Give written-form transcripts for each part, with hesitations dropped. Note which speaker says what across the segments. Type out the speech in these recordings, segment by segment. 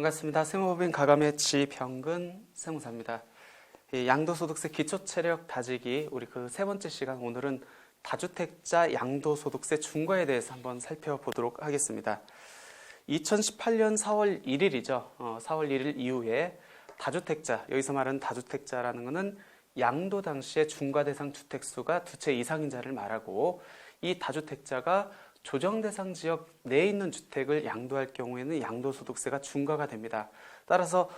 Speaker 1: 반갑습니다. 세무법인 가감의 지병근 세무사입니다. 양도소득세 기초체력 다지기 우리 그 세 번째 시간, 오늘은 다주택자 양도소득세 중과에 대해서 한번 살펴보도록 하겠습니다. 2018년 4월 1일이죠. 4월 1일 이후에 다주택자, 여기서 말하는 다주택자라는 것은 양도 당시에 중과 대상 주택수가 두 채 이상인 자를 말하고, 이 다주택자가 조정 대상 지역 내에 있는 주택을 양도할 경우에는 양도소득세가 중과가 됩니다. 따라서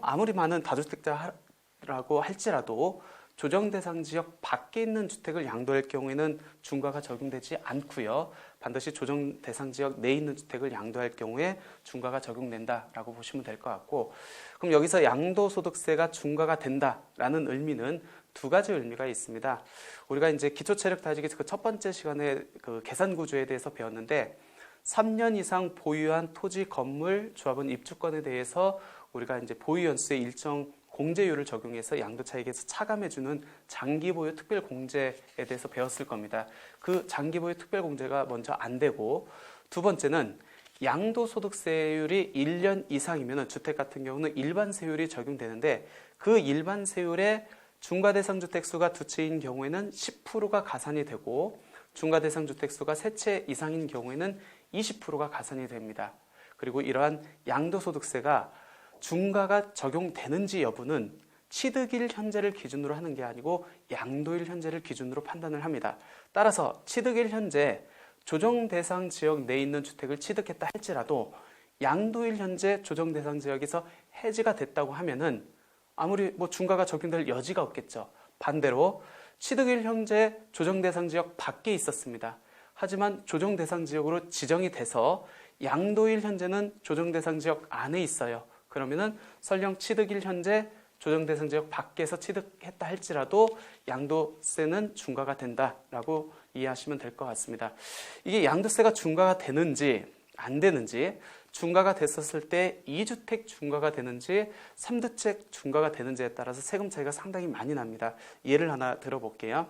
Speaker 1: 아무리 많은 다주택자라고 할지라도 조정 대상 지역 밖에 있는 주택을 양도할 경우에는 중과가 적용되지 않고요. 반드시 조정 대상 지역 내에 있는 주택을 양도할 경우에 중과가 적용된다라고 보시면 될 것 같고, 그럼 여기서 양도소득세가 중과가 된다라는 의미는 두 가지 의미가 있습니다. 우리가 이제 기초체력 다지기 그 첫 번째 시간에 그 계산 구조에 대해서 배웠는데, 3년 이상 보유한 토지, 건물, 조합원 입주권에 대해서 우리가 이제 보유 연수의 일정 공제율을 적용해서 양도 차익에서 차감해주는 장기 보유 특별 공제에 대해서 배웠을 겁니다. 그 장기 보유 특별 공제가 먼저 안 되고, 두 번째는 양도소득세율이 1년 이상이면 주택 같은 경우는 일반 세율이 적용되는데, 그 일반 세율에 중과 대상 주택 수가 두 채인 경우에는 10%가 가산이 되고, 중과 대상 주택 수가 세 채 이상인 경우에는 20%가 가산이 됩니다. 그리고 이러한 양도소득세가 중과가 적용되는지 여부는 취득일 현재를 기준으로 하는 게 아니고 양도일 현재를 기준으로 판단을 합니다. 따라서 취득일 현재 조정 대상 지역 내에 있는 주택을 취득했다 할지라도 양도일 현재 조정 대상 지역에서 해지가 됐다고 하면은 아무리 중과가 적용될 여지가 없겠죠. 반대로 취득일 현재 조정 대상 지역 밖에 있었습니다. 하지만 조정 대상 지역으로 지정이 돼서 양도일 현재는 조정 대상 지역 안에 있어요. 그러면은 설령 취득일 현재 조정 대상 지역 밖에서 취득했다 할지라도 양도세는 중과가 된다라고 이해하시면 될 것 같습니다. 이게 양도세가 중과가 되는지 안 되는지, 중과가 됐었을 때 2주택 중과가 되는지 3주택 중과가 되는지에 따라서 세금 차이가 상당히 많이 납니다. 예를 하나 들어볼게요.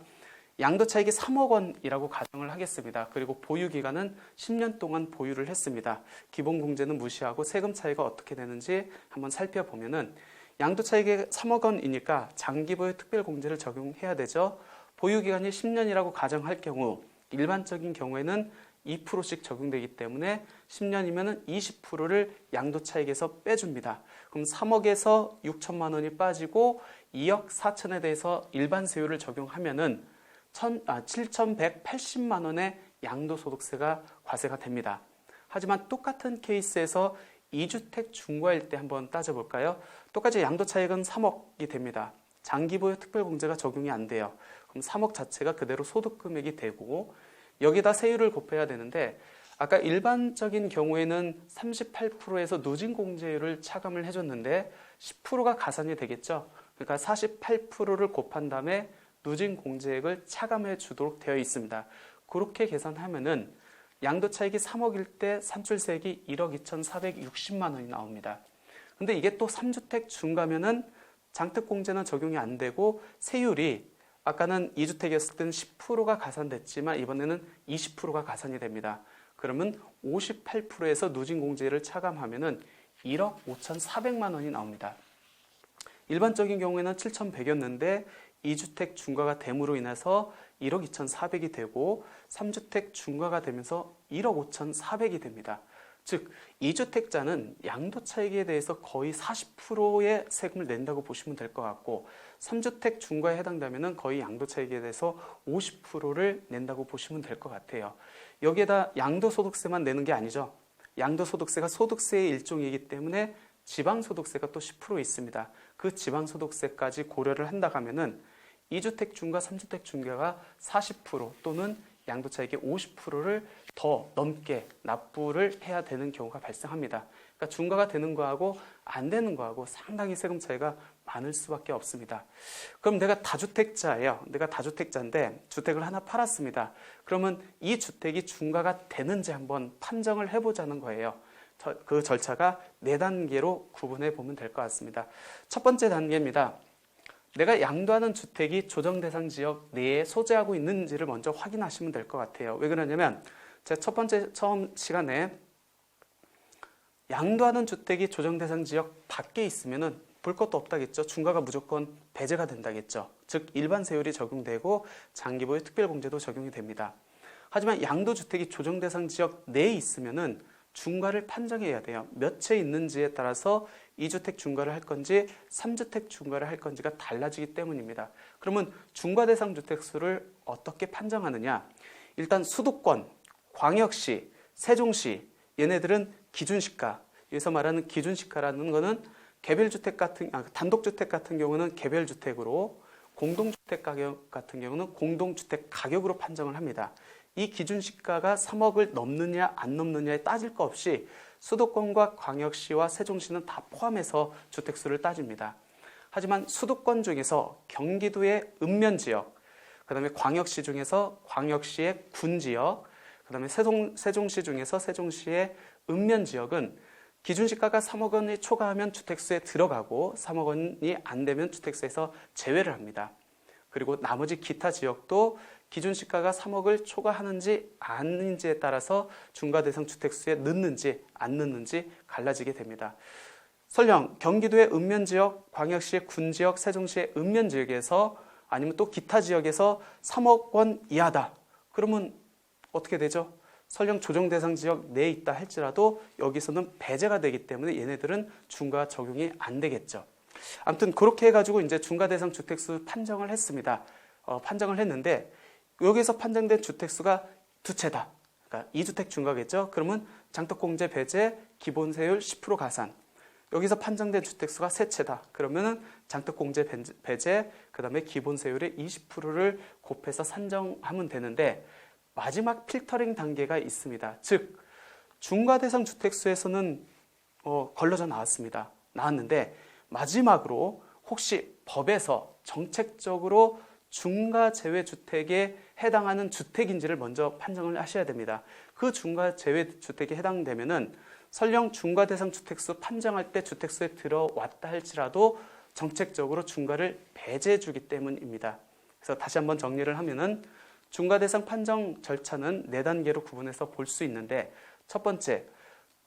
Speaker 1: 양도 차익이 3억 원이라고 가정을 하겠습니다. 그리고 보유 기간은 10년 동안 보유를 했습니다. 기본 공제는 무시하고 세금 차이가 어떻게 되는지 한번 살펴보면은, 양도 차익이 3억 원이니까 장기 보유 특별 공제를 적용해야 되죠. 보유 기간이 10년이라고 가정할 경우 일반적인 경우에는 2%씩 적용되기 때문에 10년이면 20%를 양도 차익에서 빼줍니다. 그럼 3억에서 6천만 원이 빠지고 2억 4천에 대해서 일반 세율을 적용하면은 7,180만 원의 양도소득세가 과세가 됩니다. 하지만 똑같은 케이스에서 2주택 중과일 때 한번 따져볼까요? 똑같이 양도 차익은 3억이 됩니다. 장기 보유 특별공제가 적용이 안 돼요. 그럼 3억 자체가 그대로 소득금액이 되고, 여기다 세율을 곱해야 되는데, 아까 일반적인 경우에는 38%에서 누진공제율을 차감을 해줬는데 10%가 가산이 되겠죠. 그러니까 48%를 곱한 다음에 누진공제액을 차감해 주도록 되어 있습니다. 그렇게 계산하면은 양도 차익이 3억일 때 산출세액이 1억 2,460만 원이 나옵니다. 근데 이게 또 3주택 중과면은 장특공제는 적용이 안 되고, 세율이 아까는 2주택이었을 때는 10%가 가산됐지만 이번에는 20%가 가산이 됩니다. 그러면 58%에서 누진공제를 차감하면은 1억 5,400만 원이 나옵니다. 일반적인 경우에는 7,100이었는데 2주택 중과가 됨으로 인해서 1억 2,400이 되고, 3주택 중과가 되면서 1억 5,400이 됩니다. 즉 2주택자는 양도 차익에 대해서 거의 40%의 세금을 낸다고 보시면 될 것 같고, 3주택 중과에 해당되면 거의 양도 차익에 대해서 50%를 낸다고 보시면 될 것 같아요. 여기에다 양도소득세만 내는 게 아니죠. 양도소득세가 소득세의 일종이기 때문에 지방소득세가 또 10% 있습니다. 그 지방소득세까지 고려를 한다 하면은 2주택 중과 3주택 중과가 40% 또는 양도차익의 50%를 더 넘게 납부를 해야 되는 경우가 발생합니다. 그러니까 중과가 되는 거하고 안 되는 거하고 상당히 세금 차이가 많을 수밖에 없습니다. 그럼 내가 다주택자예요. 내가 다주택자인데 주택을 하나 팔았습니다. 그러면 이 주택이 중과가 되는지 한번 판정을 해보자는 거예요. 그 절차가 4단계로 구분해 보면 될 것 같습니다. 첫 번째 단계입니다. 내가 양도하는 주택이 조정 대상 지역 내에 소재하고 있는지를 먼저 확인하시면 될 것 같아요. 왜 그러냐면 제가 처음 시간에 양도하는 주택이 조정대상 지역 밖에 있으면은 볼 것도 없다겠죠. 중과가 무조건 배제가 된다겠죠. 즉 일반 세율이 적용되고 장기보유 특별공제도 적용이 됩니다. 하지만 양도주택이 조정대상 지역 내에 있으면은 중과를 판정해야 돼요. 몇 채 있는지에 따라서 2주택 중과를 할 건지 3주택 중과를 할 건지가 달라지기 때문입니다. 그러면 중과 대상 주택 수를 어떻게 판정하느냐? 일단 수도권, 광역시, 세종시 얘네들은 기준시가, 여기서 말하는 기준시가라는 거는 단독주택 같은 경우는 개별주택으로, 공동주택 가격 같은 경우는 공동주택 가격으로 판정을 합니다. 이 기준시가가 3억을 넘느냐 안 넘느냐에 따질 거 없이 수도권과 광역시와 세종시는 다 포함해서 주택수를 따집니다. 하지만 수도권 중에서 경기도의 읍면지역, 그 다음에 광역시 중에서 광역시의 군지역, 그 다음에 세종시 중에서 세종시의 읍면지역은 기준시가가 3억 원이 초과하면 주택수에 들어가고 3억 원이 안 되면 주택수에서 제외를 합니다. 그리고 나머지 기타 지역도 기준시가가 3억을 초과하는지 아닌지에 따라서 중과대상 주택수에 넣는지 안 넣는지 갈라지게 됩니다. 설령 경기도의 읍면지역, 광역시의 군지역, 세종시의 읍면지역에서 아니면 또 기타 지역에서 3억 원 이하다. 그러면 어떻게 되죠? 설령 조정대상 지역 내에 있다 할지라도 여기서는 배제가 되기 때문에 얘네들은 중과 적용이 안 되겠죠. 아무튼 그렇게 해가지고 이제 중과대상 주택수 판정을 했습니다. 판정을 했는데 여기서 판정된 주택수가 두 채다. 그러니까 2주택 중과겠죠. 그러면 장독공제 배제, 기본세율 10% 가산. 여기서 판정된 주택수가 세 채다. 그러면은 장독공제 배제, 그 다음에 기본세율의 20%를 곱해서 산정하면 되는데 마지막 필터링 단계가 있습니다. 즉 중과대상 주택수에서는 걸러져 나왔는데 마지막으로 혹시 법에서 정책적으로 중과 제외 주택에 해당하는 주택인지를 먼저 판정을 하셔야 됩니다. 그 중과 제외 주택에 해당되면은 설령 중과 대상 주택수 판정할 때 주택수에 들어왔다 할지라도 정책적으로 중과를 배제해 주기 때문입니다. 그래서 다시 한번 정리를 하면은 중과 대상 판정 절차는 4단계로 구분해서 볼 수 있는데 첫 번째,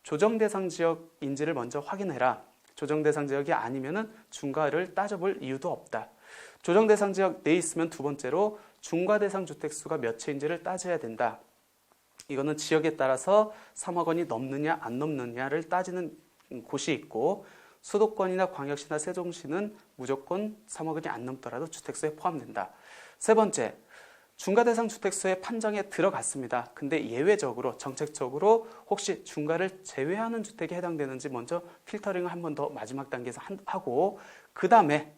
Speaker 1: 조정 대상 지역인지를 먼저 확인해라. 조정 대상 지역이 아니면은 중과를 따져볼 이유도 없다. 조정 대상 지역 내에 있으면 두 번째로 중과 대상 주택수가 몇 채인지를 따져야 된다. 이거는 지역에 따라서 3억 원이 넘느냐 안 넘느냐를 따지는 곳이 있고 수도권이나 광역시나 세종시는 무조건 3억 원이 안 넘더라도 주택수에 포함된다. 세 번째, 중과 대상 주택수의 판정에 들어갔습니다. 근데 예외적으로 정책적으로 혹시 중과를 제외하는 주택에 해당되는지 먼저 필터링을 한 번 더 마지막 단계에서 하고 그 다음에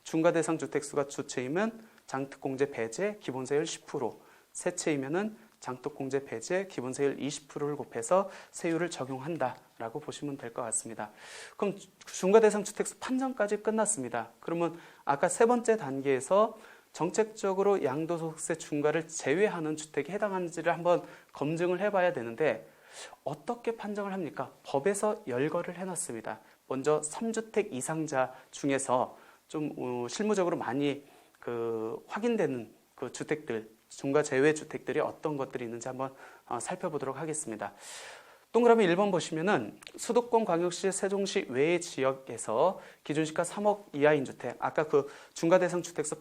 Speaker 1: 중과 대상 주택수가 두 채이면 장특공제 배제 기본세율 10%, 세 채이면은 장특공제 배제 기본세율 20%를 곱해서 세율을 적용한다라고 보시면 될 것 같습니다. 그럼 중과 대상 주택수 판정까지 끝났습니다. 그러면 아까 세 번째 단계에서 정책적으로 양도소득세 중과를 제외하는 주택에 해당하는지를 한번 검증을 해봐야 되는데 어떻게 판정을 합니까? 법에서 열거를 해놨습니다. 먼저 3주택 이상자 중에서 좀 실무적으로 많이 확인되는 그 주택들, 중과 제외 주택들이 어떤 것들이 있는지 한번 살펴보도록 하겠습니다. 동그라미 1번 보시면은 수도권, 광역시, 세종시 외의 지역에서 기준시가 3억 이하인 주택, 아까 그 중과대상 주택수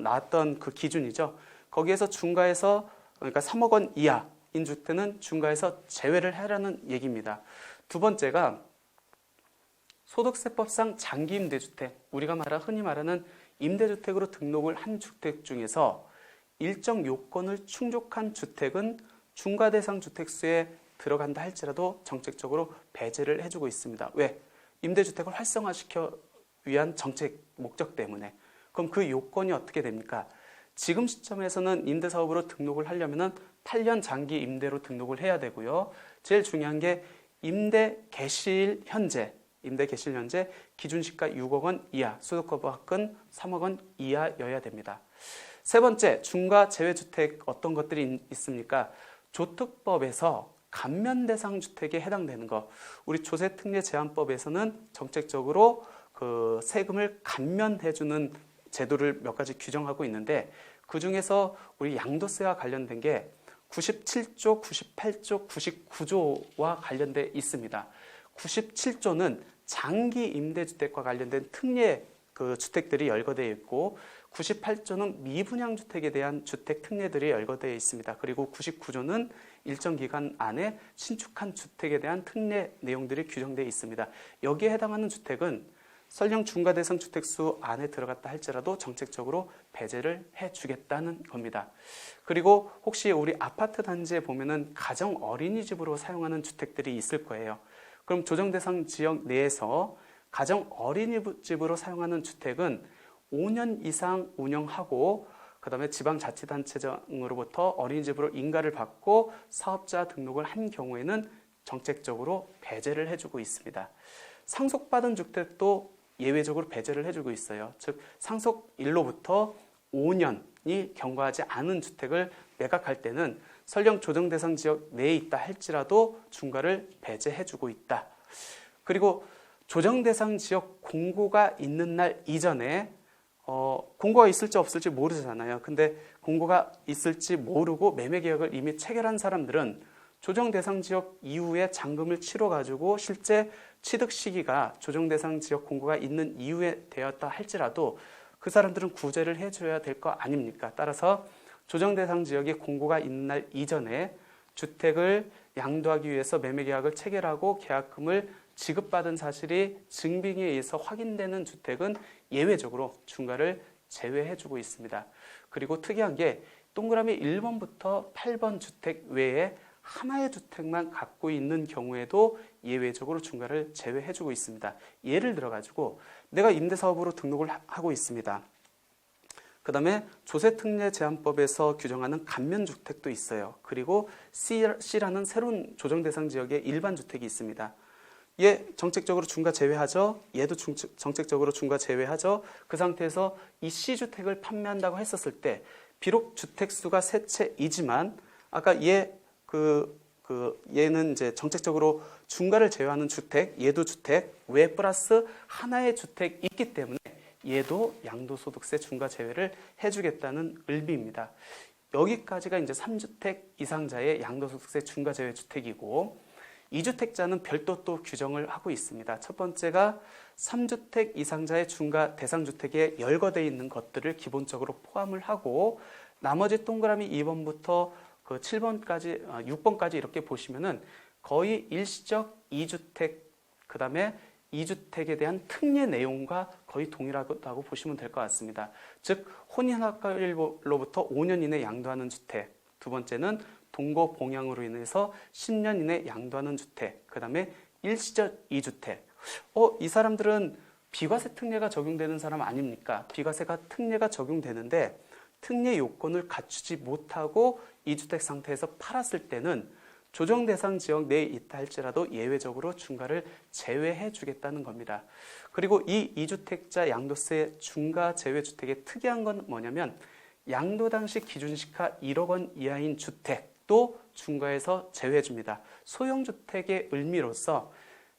Speaker 1: 나왔던 그 기준이죠. 거기에서 중과에서 그러니까 3억 원 이하인 주택은 중과에서 제외를 하라는 얘기입니다. 두 번째가 소득세법상 장기 임대주택, 우리가 흔히 말하는 임대주택으로 등록을 한 주택 중에서 일정 요건을 충족한 주택은 중과대상 주택수에 들어간다 할지라도 정책적으로 배제를 해주고 있습니다. 왜? 임대주택을 활성화시켜 위한 정책 목적 때문에. 그럼 그 요건이 어떻게 됩니까? 지금 시점에서는 임대사업으로 등록을 하려면 8년 장기 임대로 등록을 해야 되고요. 제일 중요한 게 임대 개시일 현재 기준시가 6억 원 이하, 수도권법은 3억 원 이하여야 됩니다. 세 번째, 중과 제외주택 어떤 것들이 있습니까? 조특법에서 감면대상 주택에 해당되는 것, 우리 조세특례제한법에서는 정책적으로 그 세금을 감면해주는 제도를 몇 가지 규정하고 있는데 그 중에서 우리 양도세와 관련된 게 97조, 98조, 99조와 관련돼 있습니다. 97조는 장기 임대주택과 관련된 특례 주택들이 열거되어 있고 98조는 미분양 주택에 대한 주택 특례들이 열거되어 있습니다. 그리고 99조는 일정 기간 안에 신축한 주택에 대한 특례 내용들이 규정되어 있습니다. 여기에 해당하는 주택은 설령 중과대상 주택수 안에 들어갔다 할지라도 정책적으로 배제를 해주겠다는 겁니다. 그리고 혹시 우리 아파트 단지에 보면은 가정 어린이집으로 사용하는 주택들이 있을 거예요. 그럼 조정대상 지역 내에서 가정 어린이집으로 사용하는 주택은 5년 이상 운영하고 그다음에 지방자치단체장으로부터 어린이집으로 인가를 받고 사업자 등록을 한 경우에는 정책적으로 배제를 해주고 있습니다. 상속받은 주택도 예외적으로 배제를 해주고 있어요. 즉 상속일로부터 5년이 경과하지 않은 주택을 매각할 때는 설령 조정대상 지역 내에 있다 할지라도 중과를 배제해주고 있다. 그리고 조정대상 지역 공고가 있는 날 이전에 공고가 있을지 없을지 모르잖아요. 근데 공고가 있을지 모르고 매매계약을 이미 체결한 사람들은 조정대상 지역 이후에 잔금을 치러가지고 실제 취득 시기가 조정대상 지역 공고가 있는 이후에 되었다 할지라도 그 사람들은 구제를 해줘야 될 거 아닙니까? 따라서 조정대상 지역에 공고가 있는 날 이전에 주택을 양도하기 위해서 매매계약을 체결하고 계약금을 지급받은 사실이 증빙에 의해서 확인되는 주택은 예외적으로 중과를 제외해주고 있습니다. 그리고 특이한 게 동그라미 1번부터 8번 주택 외에 하나의 주택만 갖고 있는 경우에도 예외적으로 중과를 제외해주고 있습니다. 예를 들어가지고 내가 임대사업으로 등록을 하고 있습니다. 그 다음에 조세특례제한법에서 규정하는 감면주택도 있어요. 그리고 C라는 새로운 조정대상 지역의 일반주택이 있습니다. 얘 정책적으로 중과 제외하죠. 얘도 정책적으로 중과 제외하죠. 그 상태에서 이 C주택을 판매한다고 했었을 때 비록 주택수가 세 채이지만 아까 얘는 이제 정책적으로 중과를 제외하는 주택, 얘도 주택, 외 플러스 하나의 주택 있기 때문에 얘도 양도소득세 중과 제외를 해주겠다는 의미입니다. 여기까지가 이제 3주택 이상자의 양도소득세 중과 제외 주택이고 2주택자는 별도 또 규정을 하고 있습니다. 첫 번째가 3주택 이상자의 중과 대상주택에 열거되어 있는 것들을 기본적으로 포함을 하고 나머지 동그라미 2번부터 그 7번까지, 6번까지 이렇게 보시면은 거의 일시적 2주택, 그 다음에 2주택에 대한 특례 내용과 거의 동일하다고 보시면 될 것 같습니다. 즉, 혼인학과일로부터 5년 이내 양도하는 주택, 두 번째는 동거 봉양으로 인해서 10년 이내 양도하는 주택, 그 다음에 일시적 2주택. 이 사람들은 비과세 특례가 적용되는 사람 아닙니까? 비과세가 특례가 적용되는데 특례 요건을 갖추지 못하고 2주택 상태에서 팔았을 때는 조정대상 지역 내에 있다 할지라도 예외적으로 중과를 제외해 주겠다는 겁니다. 그리고 이 2주택자 양도세 중과 제외 주택의 특이한 건 뭐냐면 양도 당시 기준시가 1억 원 이하인 주택도 중과에서 제외해 줍니다. 소형주택의 의미로서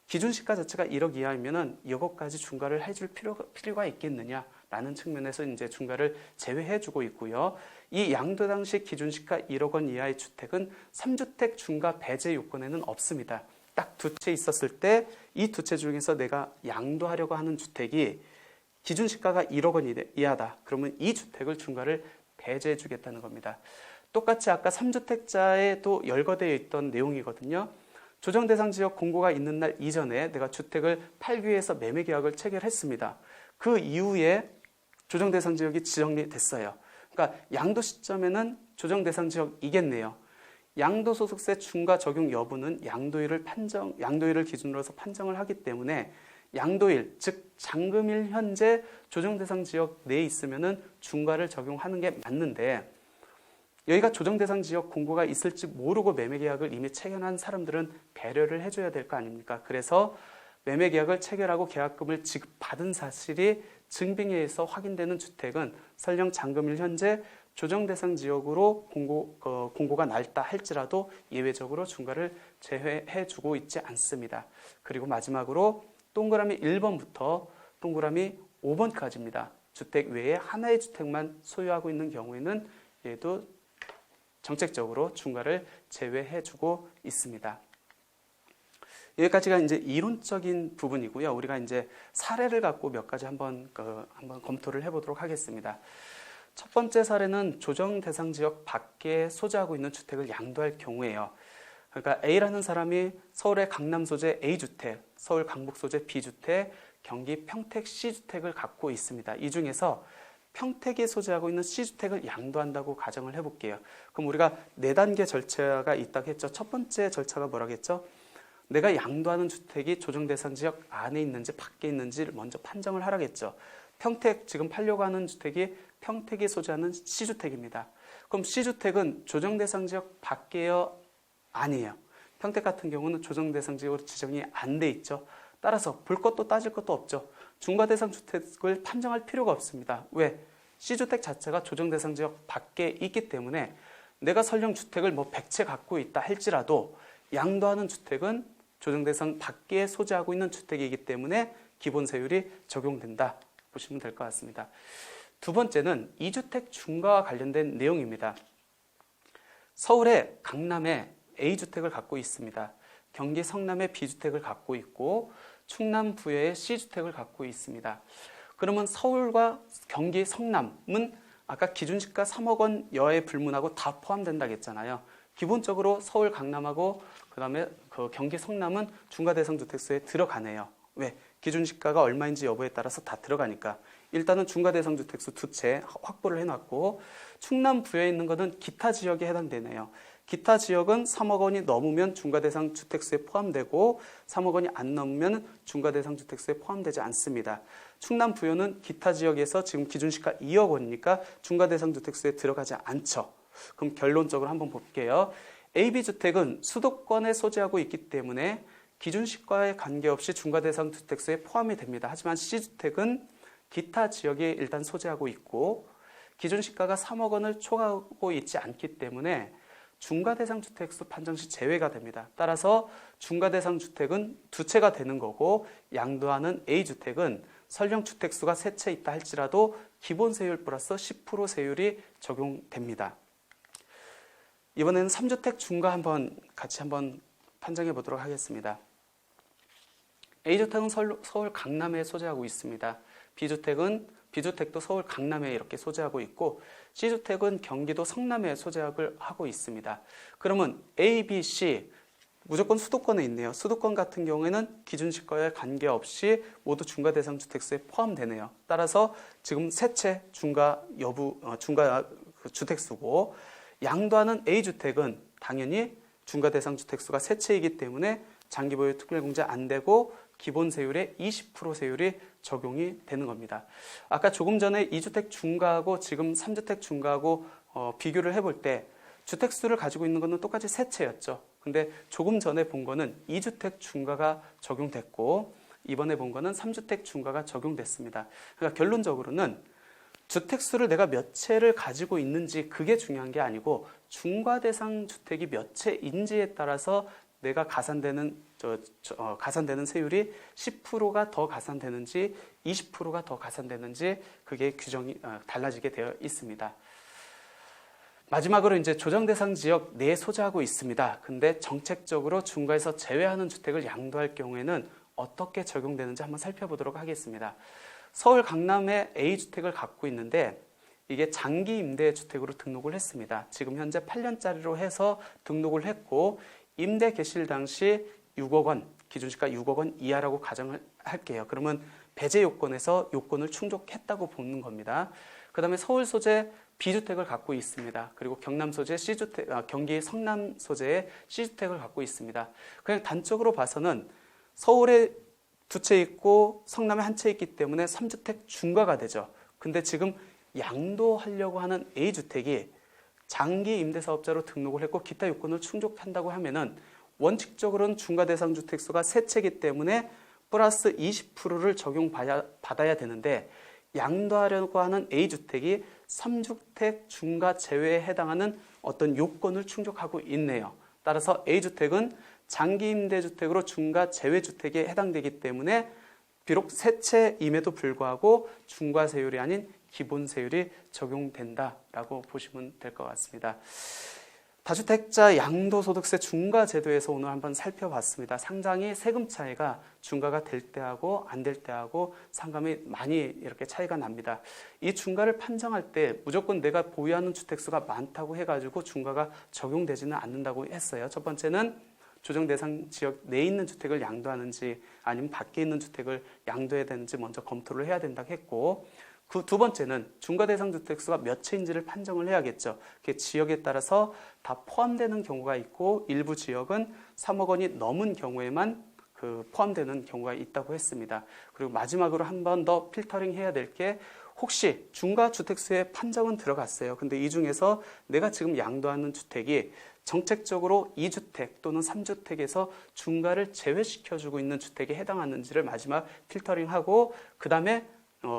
Speaker 1: 기준시가 자체가 1억 이하이면은 이것까지 중과를 해줄 필요가 있겠느냐라는 측면에서 이제 중과를 제외해 주고 있고요. 이 양도 당시 기준시가 1억 원 이하의 주택은 3주택 중과 배제 요건에는 없습니다. 딱 두 채 있었을 때 이 두 채 중에서 내가 양도하려고 하는 주택이 기준시가가 1억 원 이하다. 그러면 이 주택을 중과를 배제해 주겠다는 겁니다. 똑같이 아까 3주택자에도 열거되어 있던 내용이거든요. 조정대상 지역 공고가 있는 날 이전에 내가 주택을 팔기 위해서 매매계약을 체결했습니다. 그 이후에 조정대상 지역이 지정이 됐어요. 그러니까 양도 시점에는 조정대상 지역이겠네요. 양도소득세 중과 적용 여부는 양도일을 기준으로 해서 판정을 하기 때문에 양도일, 즉 잔금일 현재 조정대상 지역 내에 있으면은 중과를 적용하는 게 맞는데 여기가 조정대상 지역 공고가 있을지 모르고 매매계약을 이미 체결한 사람들은 배려를 해줘야 될 거 아닙니까? 그래서 매매계약을 체결하고 계약금을 지급받은 사실이 증빙에 의해서 확인되는 주택은 설령 잔금일 현재 조정대상 지역으로 공고가 났다 할지라도 예외적으로 중과를 제외해주고 있지 않습니다. 그리고 마지막으로 동그라미 1번부터 동그라미 5번까지입니다. 주택 외에 하나의 주택만 소유하고 있는 경우에는 얘도 정책적으로 중과를 제외해주고 있습니다. 여기까지가 이제 이론적인 부분이고요. 우리가 이제 사례를 갖고 몇 가지 한번 검토를 해보도록 하겠습니다. 첫 번째 사례는 조정 대상 지역 밖에 소재하고 있는 주택을 양도할 경우에요. 그러니까 A라는 사람이 서울의 강남 소재 A주택, 서울 강북 소재 B주택, 경기 평택 C주택을 갖고 있습니다. 이 중에서 평택에 소재하고 있는 C주택을 양도한다고 가정을 해볼게요. 그럼 우리가 4단계 절차가 있다고 했죠. 첫 번째 절차가 뭐라고 했죠? 내가 양도하는 주택이 조정 대상 지역 안에 있는지 밖에 있는지를 먼저 판정을 하라겠죠. 평택, 지금 팔려고 하는 주택이 평택에 소재하는 C주택입니다. 그럼 C주택은 조정 대상 지역 밖에요? 아니에요. 평택 같은 경우는 조정 대상 지역으로 지정이 안 돼 있죠. 따라서 볼 것도 따질 것도 없죠. 중과 대상 주택을 판정할 필요가 없습니다. 왜? C주택 자체가 조정 대상 지역 밖에 있기 때문에 내가 설령 주택을 100채 갖고 있다 할지라도 양도하는 주택은 조정 대상 밖에 소재하고 있는 주택이기 때문에 기본 세율이 적용된다 보시면 될 것 같습니다. 두 번째는 2주택 중과와 관련된 내용입니다. 서울의 강남에 A주택을 갖고 있습니다. 경기 성남에 B주택을 갖고 있고 충남 부여에 C주택을 갖고 있습니다. 그러면 서울과 경기 성남은 아까 기준시가 3억 원 여에 불문하고 다 포함된다고 했잖아요. 기본적으로 서울 강남하고 그다음에 경기 성남은 중과대상주택수에 들어가네요. 왜? 기준시가가 얼마인지 여부에 따라서 다 들어가니까. 일단은 중과대상주택수 2채 확보를 해놨고 충남 부여에 있는 것은 기타 지역에 해당되네요. 기타 지역은 3억 원이 넘으면 중과대상 주택수에 포함되고 3억 원이 안 넘으면 중과대상 주택수에 포함되지 않습니다. 충남 부여는 기타 지역에서 지금 기준시가 2억 원이니까 중과대상 주택수에 들어가지 않죠. 그럼 결론적으로 한번 볼게요. AB주택은 수도권에 소재하고 있기 때문에 기준시가에 관계없이 중과대상 주택수에 포함이 됩니다. 하지만 C주택은 기타 지역에 일단 소재하고 있고 기준시가가 3억 원을 초과하고 있지 않기 때문에 중과대상 주택수 판정 시 제외가 됩니다. 따라서 중과대상 주택은 2채가 되는 거고 양도하는 A주택은 설령 주택수가 3채 있다 할지라도 기본 세율 플러스 10% 세율이 적용됩니다. 이번에는 3주택 중과 같이 한번 판정해 보도록 하겠습니다. A주택은 서울 강남에 소재하고 있습니다. B주택도 서울 강남에 이렇게 소재하고 있고 C주택은 경기도 성남에 소재하고 있습니다. 그러면 A, B, C 무조건 수도권에 있네요. 수도권 같은 경우에는 기준시가에 관계없이 모두 중과대상 주택수에 포함되네요. 따라서 지금 3채 중과 주택수고 양도하는 A주택은 당연히 중과대상 주택수가 3채이기 때문에 장기보유 특별공제 안 되고 기본 세율의 20% 세율이 적용이 되는 겁니다. 아까 조금 전에 2주택 중과하고 지금 3주택 중과하고 비교를 해볼 때 주택수를 가지고 있는 것은 똑같이 3채였죠. 근데 조금 전에 본 거는 2주택 중과가 적용됐고 이번에 본 거는 3주택 중과가 적용됐습니다. 그러니까 결론적으로는 주택수를 내가 몇 채를 가지고 있는지 그게 중요한 게 아니고 중과 대상 주택이 몇 채인지에 따라서 내가 가산되는 세율이 10%가 더 가산되는지 20%가 더 가산되는지 그게 규정이 달라지게 되어 있습니다. 마지막으로 이제 조정 대상 지역 내에 소재하고 있습니다. 근데 정책적으로 중과에서 제외하는 주택을 양도할 경우에는 어떻게 적용되는지 한번 살펴보도록 하겠습니다. 서울 강남에 A주택을 갖고 있는데 이게 장기 임대 주택으로 등록을 했습니다. 지금 현재 8년짜리로 해서 등록을 했고 임대 개시일 당시 6억 원, 기준시가 6억 원 이하라고 가정을 할게요. 그러면 배제 요건에서 요건을 충족했다고 보는 겁니다. 그 다음에 서울 소재 B주택을 갖고 있습니다. 그리고 경남 소재 경기 성남 소재의 C주택을 갖고 있습니다. 그냥 단적으로 봐서는 서울에 2채 있고 성남에 1채 있기 때문에 3주택 중과가 되죠. 근데 지금 양도하려고 하는 A주택이 장기 임대사업자로 등록을 했고 기타 요건을 충족한다고 하면은 원칙적으로는 중과대상 주택수가 3채이기 때문에 플러스 20%를 적용받아야 되는데 양도하려고 하는 A주택이 3주택 중과 제외에 해당하는 어떤 요건을 충족하고 있네요. 따라서 A주택은 장기 임대주택으로 중과 제외주택에 해당되기 때문에 비록 3채임에도 불구하고 중과세율이 아닌 기본세율이 적용된다라고 보시면 될 것 같습니다. 다주택자 양도소득세 중과제도에서 오늘 한번 살펴봤습니다. 상당히 세금 차이가 중과가 될 때하고 안 될 때하고 상당히 많이 이렇게 차이가 납니다. 이 중과를 판정할 때 무조건 내가 보유하는 주택수가 많다고 해가지고 중과가 적용되지는 않는다고 했어요. 첫 번째는 조정 대상 지역 내에 있는 주택을 양도하는지 아니면 밖에 있는 주택을 양도해야 되는지 먼저 검토를 해야 된다고 했고, 그 두 번째는 중과 대상 주택수가 몇 채인지를 판정을 해야겠죠. 그 지역에 따라서 다 포함되는 경우가 있고 일부 지역은 3억 원이 넘은 경우에만 포함되는 경우가 있다고 했습니다. 그리고 마지막으로 한 번 더 필터링 해야 될 게, 혹시 중과 주택수에 판정은 들어갔어요. 근데 이 중에서 내가 지금 양도하는 주택이 정책적으로 2주택 또는 3주택에서 중과를 제외시켜주고 있는 주택에 해당하는지를 마지막 필터링하고, 그 다음에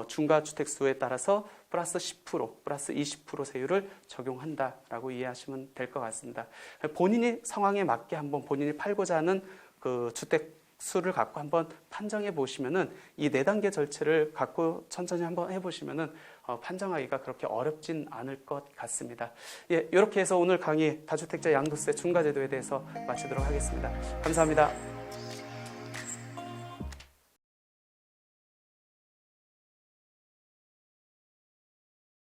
Speaker 1: 중과 주택수에 따라서 플러스 10%, 플러스 20% 세율을 적용한다라고 이해하시면 될 것 같습니다. 본인이 상황에 맞게 한번 본인이 팔고자 하는 그 주택 수를 갖고 한번 판정해 보시면은 이 4단계 절차를 갖고 천천히 한번 해보시면은 판정하기가 그렇게 어렵진 않을 것 같습니다. 예, 이렇게 해서 오늘 강의 다주택자 양도세 중과제도에 대해서 마치도록 하겠습니다. 감사합니다.